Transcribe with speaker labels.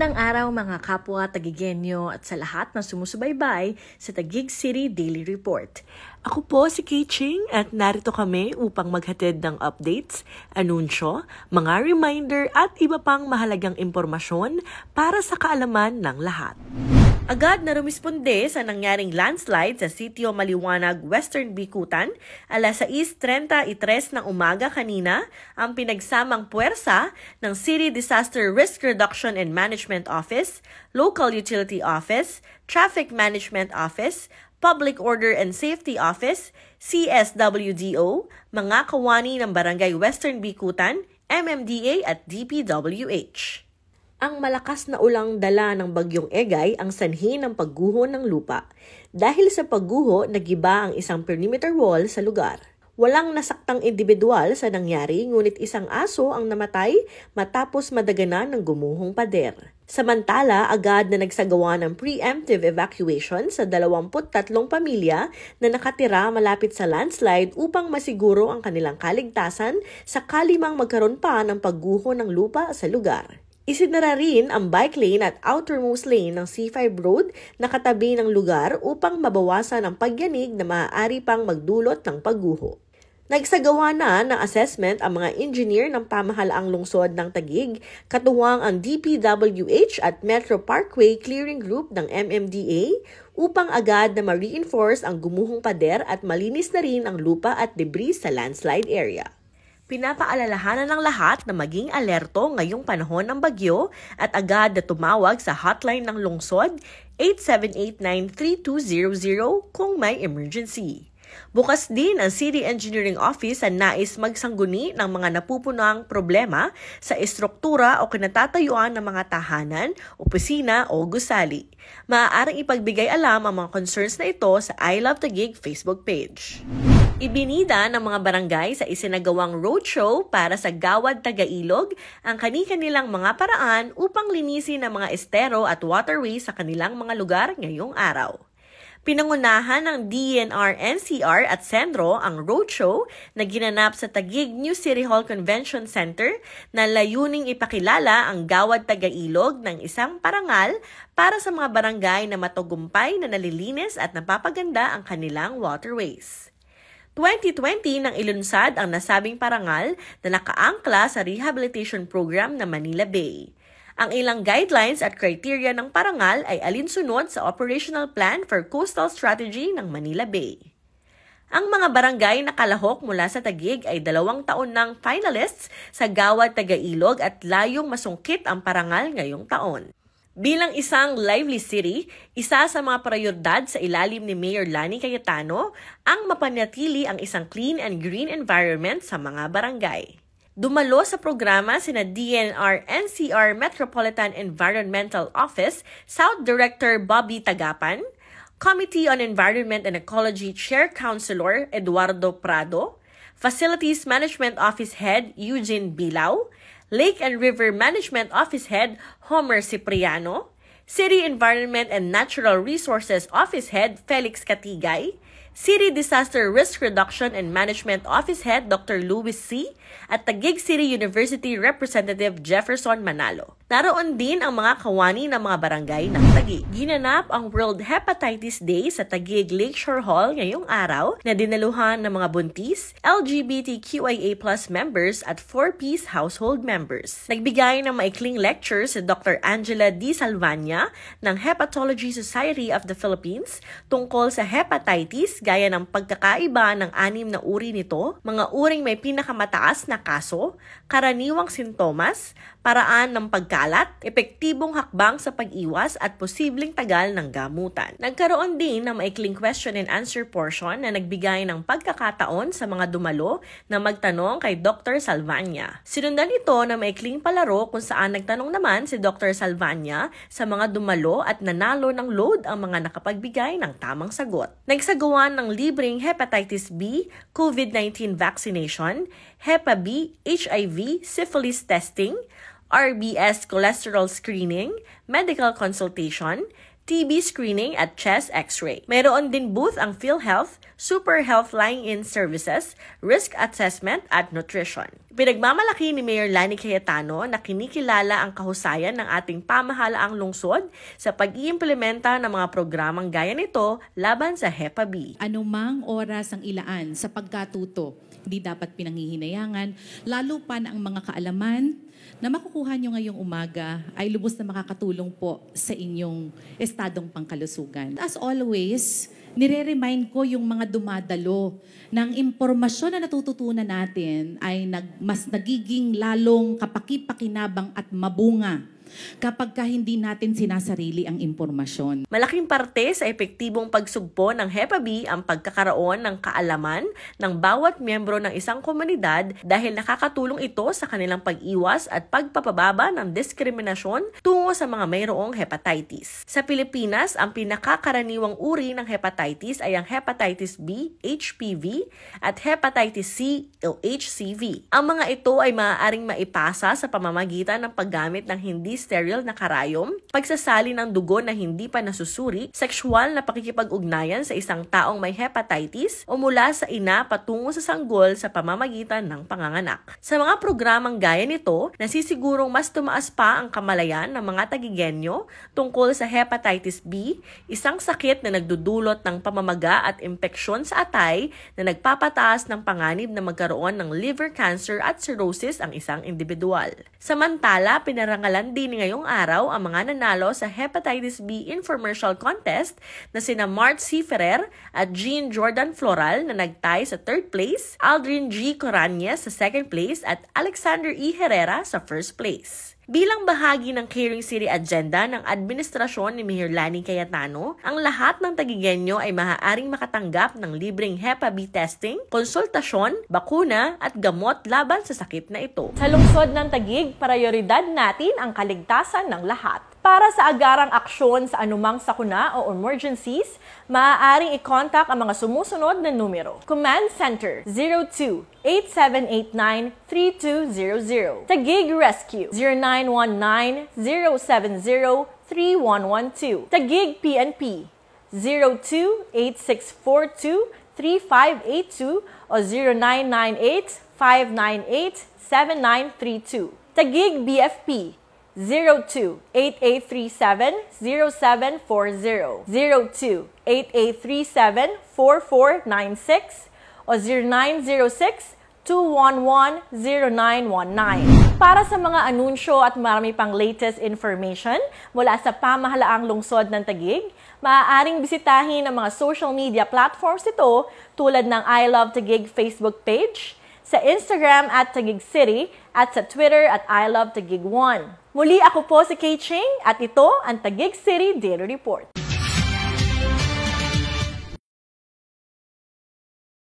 Speaker 1: Magandang araw mga kapwa Tagigenyo at sa lahat na sumusubaybay sa Taguig City Daily Report. Ako po si Kay Ching at narito kami upang maghatid ng updates, anunsyo, mga reminder at iba pang mahalagang impormasyon para sa kaalaman ng lahat. Agad na rumisponde sa nangyaring landslide sa Sitio Maliwanag, Western Bicutan, alas 6:33 ng umaga kanina, ang pinagsamang puwersa ng City Disaster Risk Reduction and Management Office, Local Utility Office, Traffic Management Office, Public Order and Safety Office, CSWDO, mga kawani ng Barangay Western Bicutan, MMDA at DPWH. Ang malakas na ulang dala ng Bagyong Egay ang sanhi ng pagguho ng lupa. Dahil sa pagguho, nagiba ang isang perimeter wall sa lugar. Walang nasaktang individual sa nangyari, ngunit isang aso ang namatay matapos madaganan ng gumuhong pader. Samantala, agad na nagsagawa ng preemptive evacuation sa 23 pamilya na nakatira malapit sa landslide upang masiguro ang kanilang kaligtasan sakali mang magkaroon pa ng pagguho ng lupa sa lugar. Isinara rin ang bike lane at outermost lane ng C5 Road na katabi ng lugar upang mabawasan ang pagyanig na maaari pang magdulot ng pagguho. Nagsagawa na ng assessment ang mga engineer ng pamahalaang lungsod ng Taguig, katuwang ang DPWH at Metro Parkway Clearing Group ng MMDA upang agad na ma-reinforce ang gumuhong pader at malinis na rin ang lupa at debris sa landslide area. Pinapaalalahanan ng lahat na maging alerto ngayong panahon ng bagyo at agad na tumawag sa hotline ng lungsod 8789-3200 kung may emergency. Bukas din ang City Engineering Office sa nais magsangguni ng mga napupunang problema sa estruktura o kinatatayuan ng mga tahanan, opisina o gusali. Maaaring ipagbigay alam ang mga concerns na ito sa I Love Taguig Facebook page. Ibinida ng mga barangay sa isinagawang roadshow para sa Gawad Tagailog ang kani-kanilang mga paraan upang linisin ang mga estero at waterway sa kanilang mga lugar ngayong araw. Pinangunahan ng DENR, NCR at Sendro ang roadshow na ginanap sa Taguig New City Hall Convention Center na layuning ipakilala ang Gawad Tagailog ng isang parangal para sa mga barangay na matagumpay na nalilinis at napapaganda ang kanilang waterways. 2020 nang ilunsad ang nasabing parangal na nakaangkla sa rehabilitation program ng Manila Bay. Ang ilang guidelines at criteria ng parangal ay alinsunod sa Operational Plan for Coastal Strategy ng Manila Bay. Ang mga barangay na kalahok mula sa Taguig ay 2 taon ng finalists sa Gawad Tagailog at layong masungkit ang parangal ngayong taon. Bilang isang lively city, isa sa mga prioridad sa ilalim ni Mayor Lani Cayetano ang mapanatili ang isang clean and green environment sa mga barangay. Dumalo sa programa sina DENR NCR Metropolitan Environmental Office South Director Bobby Tagapan, Committee on Environment and Ecology Chair Councilor Eduardo Prado, Facilities Management Office Head Eugene Bilao, Lake and River Management Office Head Homer Cipriano, City Environment and Natural Resources Office Head Felix Katigay, City Disaster Risk Reduction and Management Office Head Dr. Louis C. at Taguig City University Representative Jefferson Manalo. Naroon din ang mga kawani ng mga barangay ng Taguig. Ginanap ang World Hepatitis Day sa Taguig Lakeshore Hall ngayong araw na dinaluhan ng mga buntis, LGBTQIA+ members at 4-piece household members. Nagbigay ng maikling lecture si Dr. Angela D. Salvania ng Hepatology Society of the Philippines tungkol sa hepatitis gaya ng pagkakaiba ng 6 na uri nito, mga uring may pinakamataas na kaso, karaniwang sintomas, paraan ng pagkalat, epektibong hakbang sa pag-iwas at posibleng tagal ng gamutan. Nagkaroon din ng maikling question and answer portion na nagbigay ng pagkakataon sa mga dumalo na magtanong kay Dr. Salvania. Sinundan ito na maikling palaro kung saan nagtanong naman si Dr. Salvania sa mga dumalo at nanalo ng load ang mga nakapagbigay ng tamang sagot. Nagsagawa ng libreng Hepatitis B, COVID-19 vaccination, Hepa B, HIV, syphilis testing, RBS cholesterol screening, medical consultation, TB screening at chest x-ray. Mayroon din booth ang PhilHealth, Super Health Lying-in Services, Risk Assessment at Nutrition. Pinagmamalaki ni Mayor Lani Cayetano na kinikilala ang kahusayan ng ating pamahalaang lungsod sa pag-iimplementa ng mga programang gaya nito laban sa Hepa B.
Speaker 2: Anumang oras ang ilaan sa pagkatuto, hindi dapat pinanghihinayangan, lalo pa na ang mga kaalaman na makukuha nyo ngayong umaga ay lubos na makakatulong po sa inyong estadong pangkalusugan. As always, nire-remind ko yung mga dumadalo ng impormasyon na natututunan natin ay mas nagiging lalong kapaki-pakinabang at mabunga kapag hindi natin sinasarili ang impormasyon.
Speaker 1: Malaking parte sa epektibong pagsugpo ng Hepa B ang pagkakaroon ng kaalaman ng bawat miyembro ng isang komunidad dahil nakakatulong ito sa kanilang pag-iwas at pagpapababa ng diskriminasyon tungo sa mga mayroong hepatitis. Sa Pilipinas, ang pinakakaraniwang uri ng hepatitis ay ang hepatitis B, HPV, at hepatitis C o HCV. Ang mga ito ay maaaring maipasa sa pamamagitan ng paggamit ng hindi sterile na karayom, pagsasali ng dugo na hindi pa nasusuri, sexual na pakikipag-ugnayan sa isang taong may hepatitis o mula sa ina patungo sa sanggol sa pamamagitan ng panganganak. Sa mga programang gaya nito, nasisigurong mas tumaas pa ang kamalayan ng mga tagigenyo tungkol sa hepatitis B, isang sakit na nagdudulot ng pamamaga at impeksyon sa atay na nagpapataas ng panganib na magkaroon ng liver cancer at cirrhosis ang isang individual. Samantala, pinarangalan din ngayong araw ang mga nanalo sa Hepatitis B Infomercial Contest na sina Mart C. Ferrer at Jean Jordan Floral na nagtay sa 3rd place, Aldrin G. Corañez sa 2nd place at Alexander E. Herrera sa 1st place. Bilang bahagi ng Caring City Agenda ng administrasyon ni Mayor Lani Cayetano, ang lahat ng tagigenyo ay maaaring makatanggap ng libreng Hepa B testing, konsultasyon, bakuna at gamot laban sa sakit na ito. Sa lungsod ng Taguig, prioridad natin ang kaligtasan ng lahat. Para sa agarang aksyon sa anumang sakuna o emergencies, maaaring i-contact ang mga sumusunod na numero. Command Center 02-8789-3200. Taguig Rescue 0919-070-3112. Taguig PNP 02-8642-3582 o 0998-598-7932. Taguig BFP 02-8837-0740, 02-8837-4496 o 0906-211-0919. Para sa mga anunsyo at marami pang latest information mula sa pamahalaang lungsod ng Taguig, maaaring bisitahin ang mga social media platforms ito tulad ng I Love Taguig Facebook page, sa Instagram at Taguig City at sa Twitter at I Love Taguig 1. Muli ako po si Kay Ching at ito ang Taguig City Daily Report.